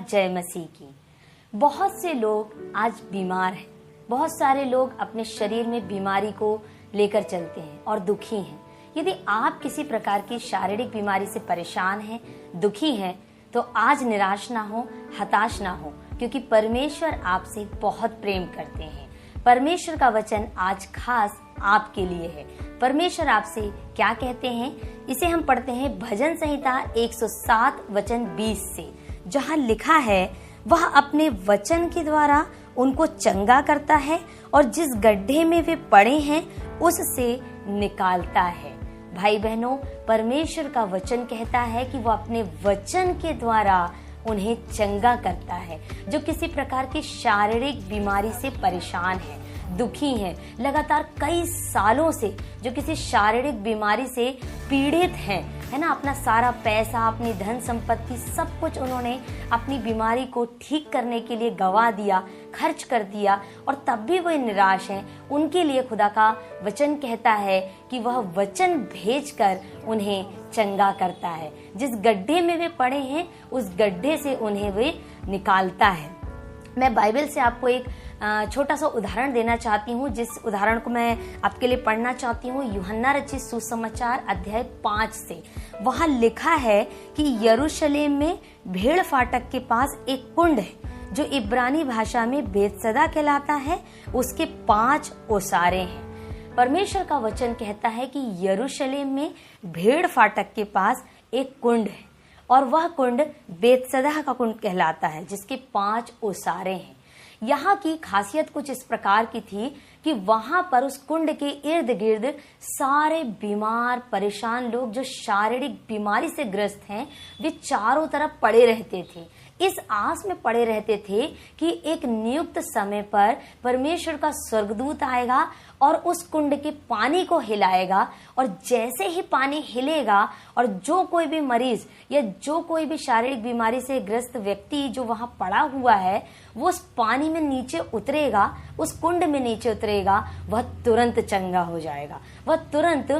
जय मसीह की। बहुत से लोग आज बीमार हैं, बहुत सारे लोग अपने शरीर में बीमारी को लेकर चलते हैं और दुखी हैं। यदि आप किसी प्रकार की शारीरिक बीमारी से परेशान हैं, दुखी हैं, तो आज निराश ना हो, हताश ना हो, क्योंकि परमेश्वर आपसे बहुत प्रेम करते हैं। परमेश्वर का वचन आज खास आपके लिए है। परमेश्वर आपसे क्या कहते हैं, इसे हम पढ़ते हैं भजन संहिता 107 वचन 20 से, जहाँ लिखा है, वह अपने वचन के द्वारा उनको चंगा करता है और जिस गड्ढे में वे पड़े हैं उससे निकालता है। भाई बहनों, परमेश्वर का वचन कहता है कि वह अपने वचन के द्वारा उन्हें चंगा करता है। जो किसी प्रकार की शारीरिक बीमारी से परेशान है, दुखी हैं, लगातार कई सालों से जो किसी शारीरिक बीमारी से पीड़ित हैं, है ना, अपना सारा पैसा, अपनी धन संपत्ति, सब कुछ उन्होंने अपनी बीमारी को ठीक करने के लिए गवा दिया, खर्च कर दिया, और तब भी वो निराश हैं। उनके लिए खुदा का वचन कहता है कि वह वचन भेजकर उन्हें चंगा करता है। जिस गड्ढे में वे पड़े हैं उस गड्ढे से उन्हें वे निकालता है। मैं बाइबल से आपको एक छोटा सा उदाहरण देना चाहती हूँ, जिस उदाहरण को मैं आपके लिए पढ़ना चाहती हूँ। यूहन्ना रचित सुसमाचार अध्याय 5 से। वहाँ लिखा है कि यरूशलेम में भेड़ फाटक के पास एक कुंड है जो इब्रानी भाषा में बेतसदा कहलाता है। उसके 5 ओसारे हैं। परमेश्वर का वचन कहता है कि यरूशलेम में भेड़ फाटक के पास एक कुंड है और वह कुंड बेतसदा का कुंड कहलाता है, जिसके 5 ओसारे हैं। यहाँ की खासियत कुछ इस प्रकार की थी कि वहां पर उस कुंड के इर्द गिर्द सारे बीमार परेशान लोग जो शारीरिक बीमारी से ग्रस्त हैं, वे चारों तरफ पड़े रहते थे। इस आस में पड़े रहते थे कि एक नियुक्त समय पर परमेश्वर का स्वर्गदूत आएगा और उस कुंड के पानी को हिलाएगा, और जैसे ही पानी हिलेगा और जो कोई भी मरीज या जो कोई भी शारीरिक बीमारी से ग्रस्त व्यक्ति जो वहां पड़ा हुआ है, वो उस पानी में नीचे उतरेगा, उस कुंड में नीचे उतरेगा, वह तुरंत चंगा हो जाएगा, वह तुरंत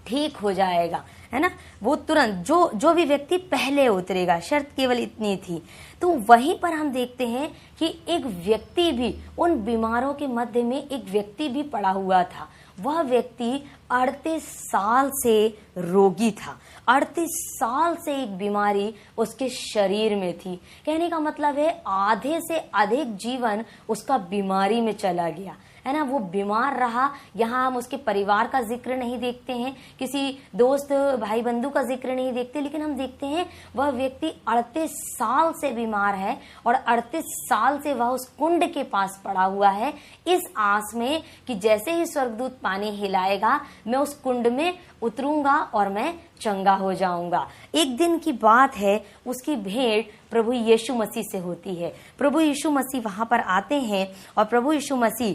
ठीक हो जाएगा, है ना। वो तुरंत जो भी व्यक्ति पहले उतरेगा, शर्त केवल इतनी थी। तो वहीं पर हम देखते हैं कि एक व्यक्ति भी, उन बीमारों के मध्य में एक व्यक्ति भी पड़ा हुआ था। वह व्यक्ति 38 साल से रोगी था। 38 साल से एक बीमारी उसके शरीर में थी। कहने का मतलब है आधे से अधिक जीवन उसका बीमारी में चला गया, है ना। वो बीमार रहा। यहाँ हम उसके परिवार का जिक्र नहीं देखते हैं, किसी दोस्त भाई बंधु का जिक्र नहीं देखते, लेकिन हम देखते हैं वह व्यक्ति 38 साल से बीमार है और 38 साल से वह उस कुंड के पास पड़ा हुआ है, इस आस में कि जैसे ही स्वर्गदूत पानी हिलाएगा मैं उस कुंड में उतरूंगा और मैं चंगा हो जाऊंगा। एक दिन की बात है, उसकी भेंट प्रभु यीशु मसीह से होती है। प्रभु यीशु मसीह वहां पर आते हैं और प्रभु यीशु मसीह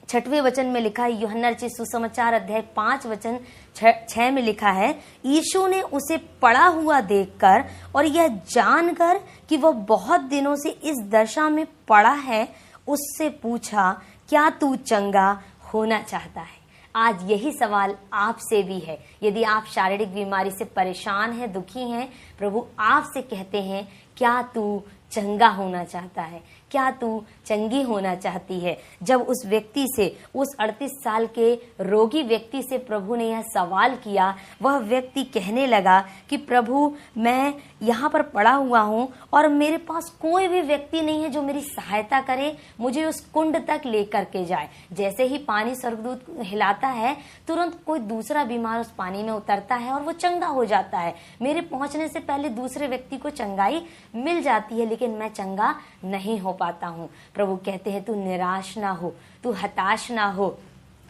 6वें वचन में लिखा है, यूहन्ना रचित सुसमाचार अध्याय 5 वचन 6 में लिखा है, यीशु ने उसे पड़ा हुआ देखकर और यह जानकर कि वह बहुत दिनों से इस दशा में पड़ा है, उससे पूछा, क्या तू चंगा होना चाहता है? आज यही सवाल आपसे भी है। यदि आप शारीरिक बीमारी से परेशान हैं, दुखी हैं, प्रभु आपसे कहते हैं, क्या तू चंगा होना चाहता है? क्या तू चंगी होना चाहती है? जब उस व्यक्ति से, उस 38 साल के रोगी व्यक्ति से प्रभु ने यह सवाल किया, वह व्यक्ति कहने लगा कि प्रभु, मैं यहाँ पर पड़ा हुआ हूँ और मेरे पास कोई भी व्यक्ति नहीं है जो मेरी सहायता करे, मुझे उस कुंड तक लेकर के जाए। जैसे ही पानी स्वर्गदूत हिलाता है, तुरंत कोई दूसरा बीमार उस पानी में उतरता है और वो चंगा हो जाता है। मेरे पहुंचने से पहले दूसरे व्यक्ति को चंगाई मिल जाती है, लेकिन मैं चंगा नहीं हो पाता हूँ। प्रभु कहते हैं, तू निराश ना हो, तू हताश ना हो,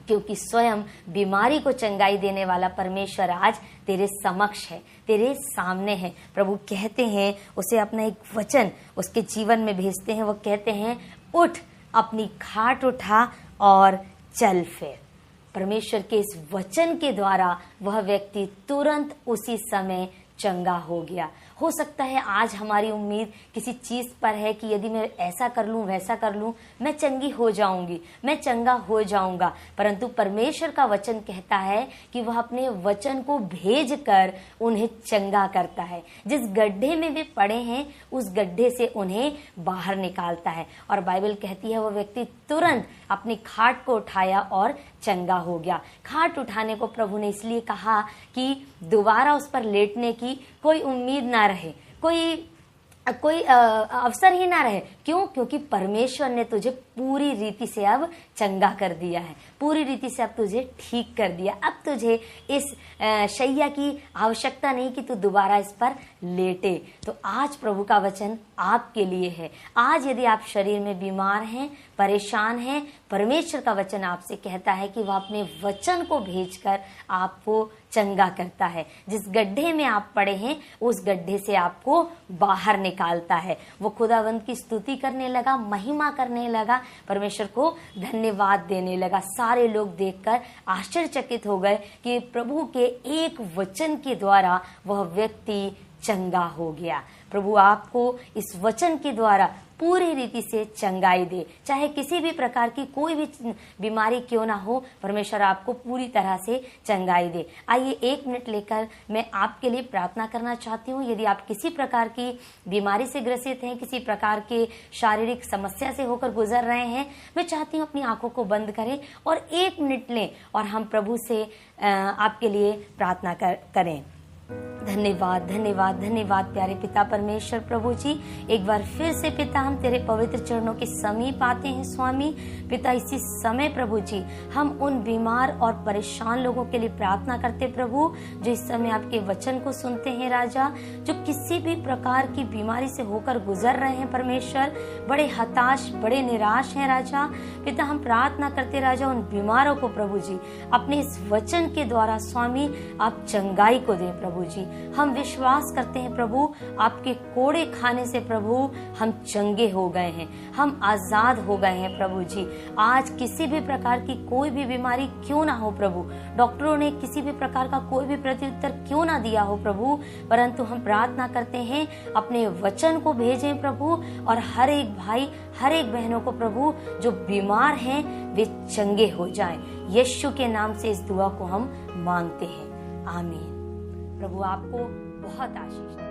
क्योंकि स्वयं बीमारी को चंगाई देने वाला परमेश्वर आज तेरे समक्ष है, तेरे सामने है। प्रभु कहते हैं, उसे अपना एक वचन उसके जीवन में भेजते हैं। वो कहते हैं, उठ, अपनी खाट उठा और चल फिर। परमेश्वर के इस वचन के द्वारा वह व्यक्ति तुरंत उसी समय चंगा हो गया। हो सकता है आज हमारी उम्मीद किसी चीज पर है कि यदि मैं ऐसा कर लूं, वैसा कर लूं, मैं चंगी हो जाऊंगी, मैं चंगा हो जाऊंगा। परंतु परमेश्वर का वचन कहता है कि वह अपने वचन को भेज कर उन्हें चंगा करता है। जिस गड्ढे में वे पड़े हैं उस गड्ढे से उन्हें बाहर निकालता है। और बाइबल कहती है वह व्यक्ति तुरंत अपनी खाट को उठाया और चंगा हो गया। खाट उठाने को प्रभु ने इसलिए कहा कि दोबारा उस पर लेटने की कोई उम्मीद ना रहे, कोई अवसर ही ना रहे। क्यों? क्योंकि परमेश्वर ने तुझे पूरी रीति से अब चंगा कर दिया है, पूरी रीति से अब तुझे ठीक कर दिया। अब तुझे इस शैया की आवश्यकता नहीं कि तू दोबारा इस पर लेटे। तो आज प्रभु का वचन आपके लिए है। आज यदि आप शरीर में बीमार हैं, परेशान हैं, परमेश्वर का वचन आपसे कहता है कि वह अपने वचन को भेजकर आपको चंगा करता है। जिस गड्ढे में आप पड़े हैं उस गड्ढे से आपको बाहर निकालता है। वो खुदावंत की स्तुति करने लगा, महिमा करने लगा, परमेश्वर को धन्यवाद देने लगा। सारे लोग देखकर आश्चर्यचकित हो गए कि प्रभु के एक वचन के द्वारा वह व्यक्ति चंगा हो गया। प्रभु आपको इस वचन के द्वारा पूरी रीति से चंगाई दे। चाहे किसी भी प्रकार की कोई भी बीमारी क्यों ना हो, परमेश्वर आपको पूरी तरह से चंगाई दे। आइए 1 मिनट लेकर मैं आपके लिए प्रार्थना करना चाहती हूँ। यदि आप किसी प्रकार की बीमारी से ग्रसित हैं, किसी प्रकार के शारीरिक समस्या से होकर गुजर रहे हैं, मैं चाहती हूँ अपनी आंखों को बंद करें और 1 मिनट लें और हम प्रभु से आपके लिए प्रार्थना करें। धन्यवाद धन्यवाद धन्यवाद प्यारे पिता परमेश्वर प्रभु जी, एक बार फिर से पिता हम तेरे पवित्र चरणों के समीप आते हैं स्वामी। पिता इसी समय प्रभु जी हम उन बीमार और परेशान लोगों के लिए प्रार्थना करते प्रभु, जो इस समय आपके वचन को सुनते हैं राजा, जो किसी भी प्रकार की बीमारी से होकर गुजर रहे हैं परमेश्वर, बड़े हताश, बड़े निराश हैं राजा। पिता हम प्रार्थना करते राजा उन बीमारों को प्रभु जी अपने इस वचन के द्वारा स्वामी आप चंगाई को दें प्रभु जी। हम विश्वास करते हैं प्रभु आपके कोड़े खाने से प्रभु हम चंगे हो गए हैं, हम आजाद हो गए हैं प्रभु जी। आज किसी भी प्रकार की कोई भी बीमारी क्यों ना हो प्रभु, डॉक्टरों ने किसी भी प्रकार का कोई भी प्रत्युत्तर क्यों ना दिया हो प्रभु, परंतु हम प्रार्थना करते हैं अपने वचन को भेजें प्रभु और हर एक भाई, हर एक बहनों को प्रभु जो बीमार हैं वे चंगे हो जाएं। यीशु के नाम से इस दुआ को हम मांगते हैं, आमीन। प्रभु आपको बहुत आशीष दे।